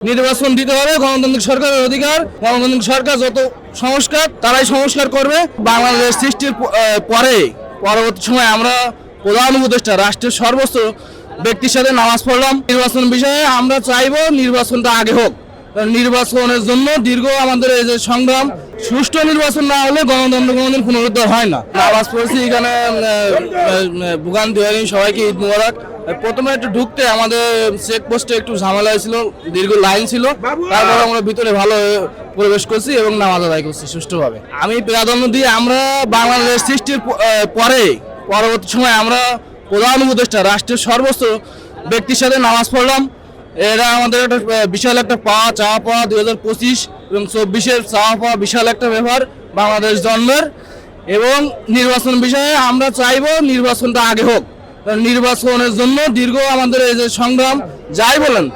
নির্বাচন দিতে হবে, গণতান্ত্রিক সরকারের অধিকার। গণতান্ত্রিক সরকার যত সংস্কার তারাই সংস্কার করবে। বাংলাদেশ সৃষ্টির পরে পরবর্তী সময় আমরা প্রধান উপদেষ্টা রাষ্ট্রের সর্বোচ্চ ব্যক্তির সাথে নামাজ পড়লাম। নির্বাচন বিষয়ে আমরা চাইবো নির্বাচনটা আগে হোক। নির্বাচনের জন্য দীর্ঘ আমাদের এই যে সংগ্রাম, সুষ্ঠু নির্বাচন না হলে গণতন্ত্র কোনোদিন পুনরুদ্ধার হয় না। নামাজ পড়ছি এখানে ভোগান্তি হয়নি, সবাইকে ঈদ মুবারক। প্রথমে একটু ঢুকতে আমাদের চেকপোস্টে একটু ঝামেলা হয়েছিল, দীর্ঘ লাইন ছিল, তারপর আমরা ভিতরে ভালো প্রবেশ করছি এবং নামাজ আদায় করছি সুষ্ঠুভাবে। আমি প্রাধান্য দিয়ে আমরা বাংলাদেশ সৃষ্টির পরে পরবর্তী সময় আমরা প্রধান উপদেষ্টা রাষ্ট্রের সর্বোচ্চ ব্যক্তির সাথে নামাজ পড়লাম। এটা আমাদের একটা বিশাল একটা চাওয়া পাওয়া 2025 এবং 24-এর চাওয়া পাওয়া বিশাল একটা ব্যাপার বাংলাদেশ জন্মের। এবং নির্বাচন বিষয়ে আমরা চাইবো নির্বাচনটা আগে হোক। নির্বাচনের জন্য দীর্ঘ আমাদের এই যে সংগ্রাম, যাই বলেন,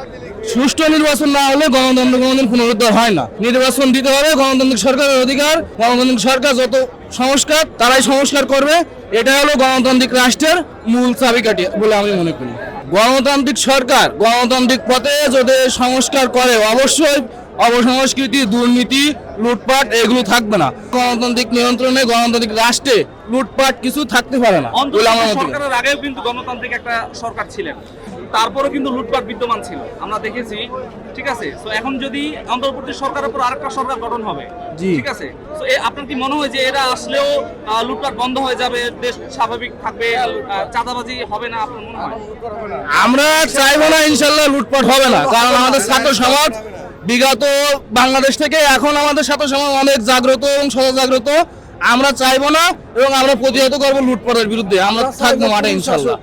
সুষ্ঠু নির্বাচন না হলে গণতন্ত্র কোনোদিন পুনরুদ্ধার হয় না। নির্বাচন দিতে হবে, গণতান্ত্রিক সরকারের অধিকার। গণতান্ত্রিক সরকার যত সংস্কার তারাই সংস্কার করবে। এটা হলো গণতান্ত্রিক রাষ্ট্রের মূল চাবিকাঠি বলে আমি মনে করি। গণতান্ত্রিক সরকার গণতান্ত্রিক পথে যদি সংস্কার করে, অবশ্যই অপসংস্কৃতি, দুর্নীতি, লুটপাট এগুলো থাকবে না। গণতান্ত্রিক নিয়ন্ত্রণে, গণতান্ত্রিক রাষ্ট্রে লুটপাট কিছু থাকতে পারে না বলে আমার মনে হয়। সরকারের আগেও কিন্তু গণতান্ত্রিক একটা সরকার ছিলেন, তারপরেও কিন্তু লুটপাট বিদ্যমান ছিল, আমরা দেখেছি। ঠিক আছে, তো এখন যদি অন্তর্বর্তী সরকারের উপর আরেকটা সরকার গঠন হবে, ঠিক আছে, তো আপনার কি মনে হয় যে এরা আসলেও লুটপাট বন্ধ হয়ে যাবে, দেশ স্বাভাবিক থাকবে, চাঁদাবাজি হবে না? আপনার মনে হয়? আমরা চাইবো না, ইনশাল্লাহ লুটপাট হবে না। কারণ আমাদের ছাত্র সমাজ বিগত বাংলাদেশ থেকে এখন আমাদের ছাত্র সমাজ অনেক জাগ্রত এবং সজাগ্রত। আমরা চাইবো না এবং আমরা প্রতিহত করবো লুটপাটের বিরুদ্ধে। আমরা থাকবো মাঠে ইনশাল্লাহ।